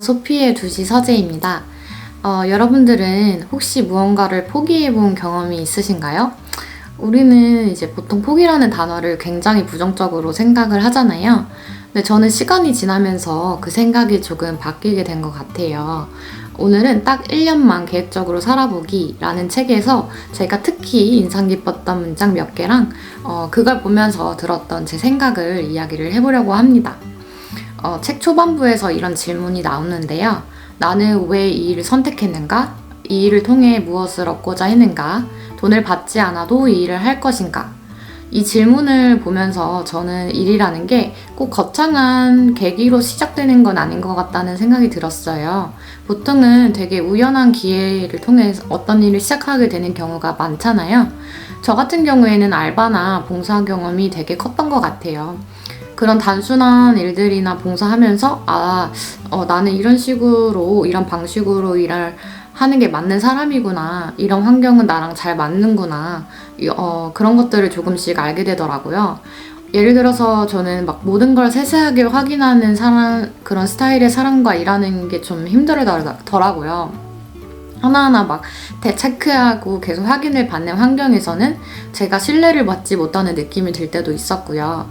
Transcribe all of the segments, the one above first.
소피의 2시 서재입니다. 여러분들은 혹시 무언가를 포기해본 경험이 있으신가요? 우리는 이제 보통 포기라는 단어를 굉장히 부정적으로 생각을 하잖아요. 근데 저는 시간이 지나면서 그 생각이 조금 바뀌게 된 것 같아요. 오늘은 딱 1년만 계획적으로 살아보기라는 책에서 제가 특히 인상 깊었던 문장 몇 개랑 그걸 보면서 들었던 제 생각을 이야기를 해보려고 합니다. 책 초반부에서 이런 질문이 나오는데요. 나는 왜 이 일을 선택했는가? 이 일을 통해 무엇을 얻고자 했는가? 돈을 받지 않아도 이 일을 할 것인가? 이 질문을 보면서 저는 일이라는 게 꼭 거창한 계기로 시작되는 건 아닌 것 같다는 생각이 들었어요. 보통은 되게 우연한 기회를 통해 어떤 일을 시작하게 되는 경우가 많잖아요. 저 같은 경우에는 알바나 봉사 경험이 되게 컸던 것 같아요. 그런 단순한 일들이나 봉사하면서 나는 이런 식으로 이런 방식으로 일을 하는 게 맞는 사람이구나, 이런 환경은 나랑 잘 맞는구나, 그런 것들을 조금씩 알게 되더라고요. 예를 들어서 저는 막 모든 걸 세세하게 확인하는 그런 스타일의 사람과 일하는 게 좀 힘들더라고요. 하나하나 막 대체크하고 계속 확인을 받는 환경에서는 제가 신뢰를 받지 못하는 느낌이 들 때도 있었고요.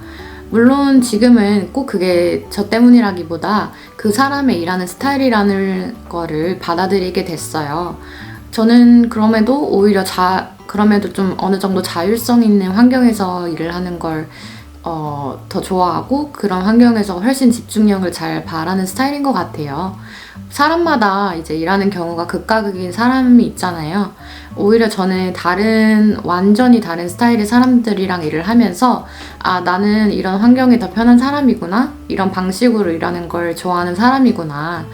물론 지금은 꼭 그게 저 때문이라기보다 그 사람의 일하는 스타일이라는 거를 받아들이게 됐어요. 저는 그럼에도 좀 어느 정도 자율성 있는 환경에서 일을 하는 걸 더 좋아하고, 그런 환경에서 훨씬 집중력을 잘 발하는 스타일인 것 같아요. 사람마다 이제 일하는 경우가 극과 극인 사람이 있잖아요. 오히려 저는 완전히 다른 스타일의 사람들이랑 일을 하면서 나는 이런 환경이 더 편한 사람이구나, 이런 방식으로 일하는 걸 좋아하는 사람이구나,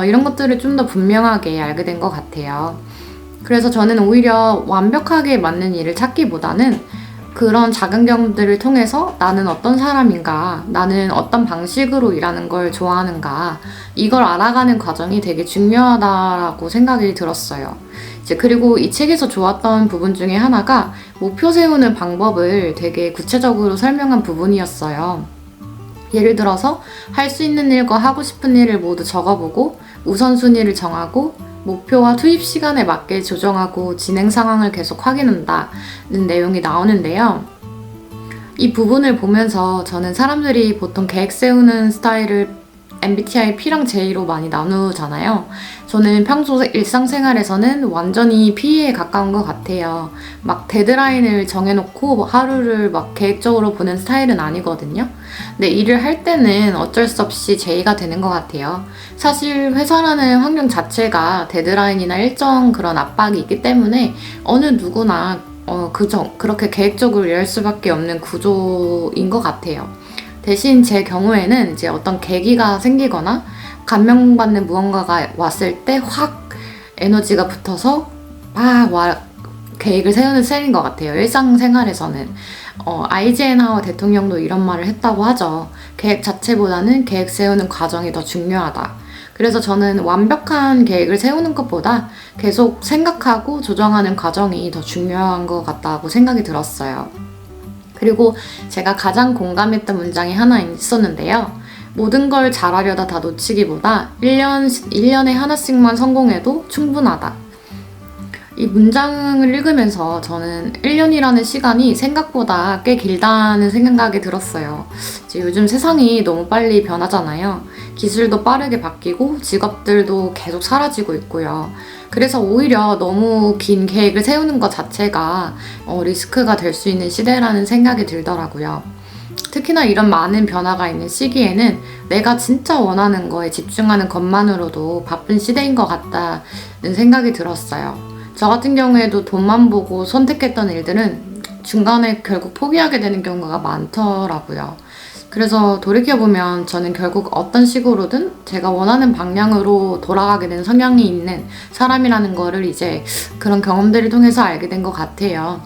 이런 것들을 좀 더 분명하게 알게 된 것 같아요. 그래서 저는 오히려 완벽하게 맞는 일을 찾기보다는 그런 작은 경험들을 통해서 나는 어떤 사람인가, 나는 어떤 방식으로 일하는 걸 좋아하는가, 이걸 알아가는 과정이 되게 중요하다라고 생각이 들었어요. 그리고 이 책에서 좋았던 부분 중에 하나가 목표 세우는 방법을 되게 구체적으로 설명한 부분이었어요. 예를 들어서 할 수 있는 일과 하고 싶은 일을 모두 적어보고 우선순위를 정하고 목표와 투입 시간에 맞게 조정하고 진행 상황을 계속 확인한다는 내용이 나오는데요. 이 부분을 보면서 저는 사람들이 보통 계획 세우는 스타일을 MBTI P랑 J로 많이 나누잖아요. 저는 평소 일상생활에서는 완전히 P에 가까운 것 같아요. 막 데드라인을 정해놓고 하루를 막 계획적으로 보는 스타일은 아니거든요. 근데 일을 할 때는 어쩔 수 없이 J가 되는 것 같아요. 사실 회사라는 환경 자체가 데드라인이나 일정 그런 압박이 있기 때문에 어느 누구나 그렇게 계획적으로 일할 수밖에 없는 구조인 것 같아요. 대신 제 경우에는 이제 어떤 계기가 생기거나 감명받는 무언가가 왔을 때 확 에너지가 붙어서 계획을 세우는 스타일인 것 같아요. 일상생활에서는. 아이젠하워 대통령도 이런 말을 했다고 하죠. 계획 자체보다는 계획 세우는 과정이 더 중요하다. 그래서 저는 완벽한 계획을 세우는 것보다 계속 생각하고 조정하는 과정이 더 중요한 것 같다고 생각이 들었어요. 그리고 제가 가장 공감했던 문장이 하나 있었는데요. 모든 걸 잘하려다 다 놓치기보다 1년에 하나씩만 성공해도 충분하다. 이 문장을 읽으면서 저는 1년이라는 시간이 생각보다 꽤 길다는 생각이 들었어요. 요즘 세상이 너무 빨리 변하잖아요. 기술도 빠르게 바뀌고 직업들도 계속 사라지고 있고요. 그래서 오히려 너무 긴 계획을 세우는 것 자체가 리스크가 될 수 있는 시대라는 생각이 들더라고요. 특히나 이런 많은 변화가 있는 시기에는 내가 진짜 원하는 거에 집중하는 것만으로도 바쁜 시대인 것 같다는 생각이 들었어요. 저 같은 경우에도 돈만 보고 선택했던 일들은 중간에 결국 포기하게 되는 경우가 많더라고요. 그래서 돌이켜보면 저는 결국 어떤 식으로든 제가 원하는 방향으로 돌아가게 된 성향이 있는 사람이라는 거를 이제 그런 경험들을 통해서 알게 된 것 같아요.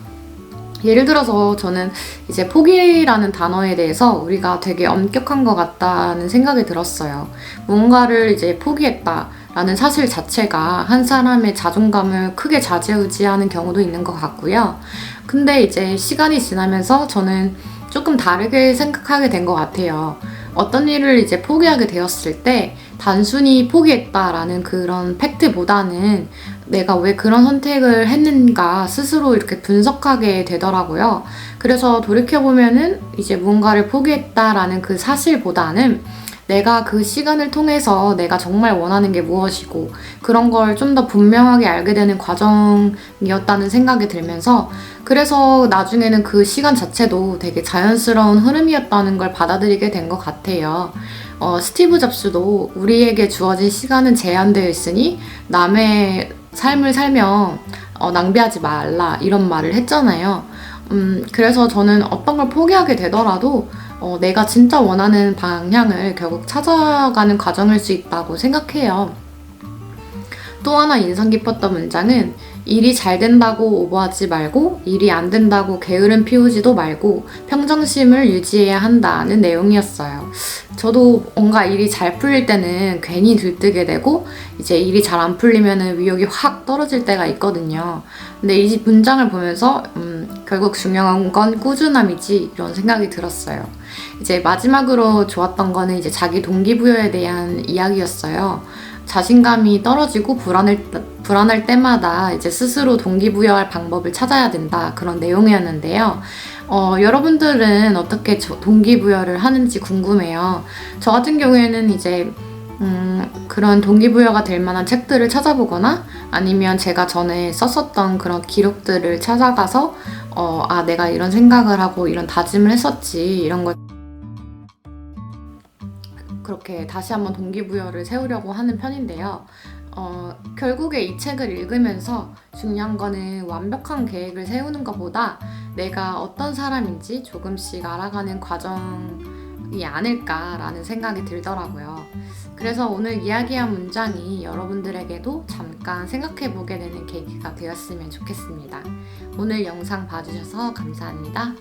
예를 들어서 저는 이제 포기라는 단어에 대해서 우리가 되게 엄격한 것 같다는 생각이 들었어요. 뭔가를 이제 포기했다라는 사실 자체가 한 사람의 자존감을 크게 좌지우지하는 경우도 있는 것 같고요. 근데 이제 시간이 지나면서 저는 조금 다르게 생각하게 된 것 같아요. 어떤 일을 이제 포기하게 되었을 때 단순히 포기했다라는 그런 팩트보다는 내가 왜 그런 선택을 했는가 스스로 이렇게 분석하게 되더라고요. 그래서 돌이켜보면은 이제 무언가를 포기했다라는 그 사실보다는 내가 그 시간을 통해서 내가 정말 원하는 게 무엇이고 그런 걸 좀 더 분명하게 알게 되는 과정이었다는 생각이 들면서 그래서 나중에는 그 시간 자체도 되게 자연스러운 흐름이었다는 걸 받아들이게 된 것 같아요. 스티브 잡스도 우리에게 주어진 시간은 제한되어 있으니 남의 삶을 살면 낭비하지 말라 이런 말을 했잖아요. 그래서 저는 어떤 걸 포기하게 되더라도 내가 진짜 원하는 방향을 결국 찾아가는 과정일 수 있다고 생각해요. 또 하나 인상 깊었던 문장은 일이 잘 된다고 오버하지 말고 일이 안 된다고 게으름 피우지도 말고 평정심을 유지해야 한다는 내용이었어요. 저도 뭔가 일이 잘 풀릴 때는 괜히 들뜨게 되고 이제 일이 잘 안 풀리면 위욕이 확 떨어질 때가 있거든요. 근데 이 문장을 보면서 결국 중요한 건 꾸준함이지 이런 생각이 들었어요. 이제 마지막으로 좋았던 거는 이제 자기 동기부여에 대한 이야기였어요. 자신감이 떨어지고 불안할 때마다 이제 스스로 동기부여할 방법을 찾아야 된다. 그런 내용이었는데요. 여러분들은 어떻게 동기부여를 하는지 궁금해요. 저 같은 경우에는 이제 그런 동기부여가 될 만한 책들을 찾아보거나 아니면 제가 전에 썼었던 그런 기록들을 찾아가서 내가 이런 생각을 하고 이런 다짐을 했었지 이런 걸 그렇게 다시 한번 동기부여를 세우려고 하는 편인데요. 결국에 이 책을 읽으면서 중요한 거는 완벽한 계획을 세우는 것보다 내가 어떤 사람인지 조금씩 알아가는 과정이 아닐까라는 생각이 들더라고요. 그래서 오늘 이야기한 문장이 여러분들에게도 잠깐 생각해보게 되는 계기가 되었으면 좋겠습니다. 오늘 영상 봐주셔서 감사합니다.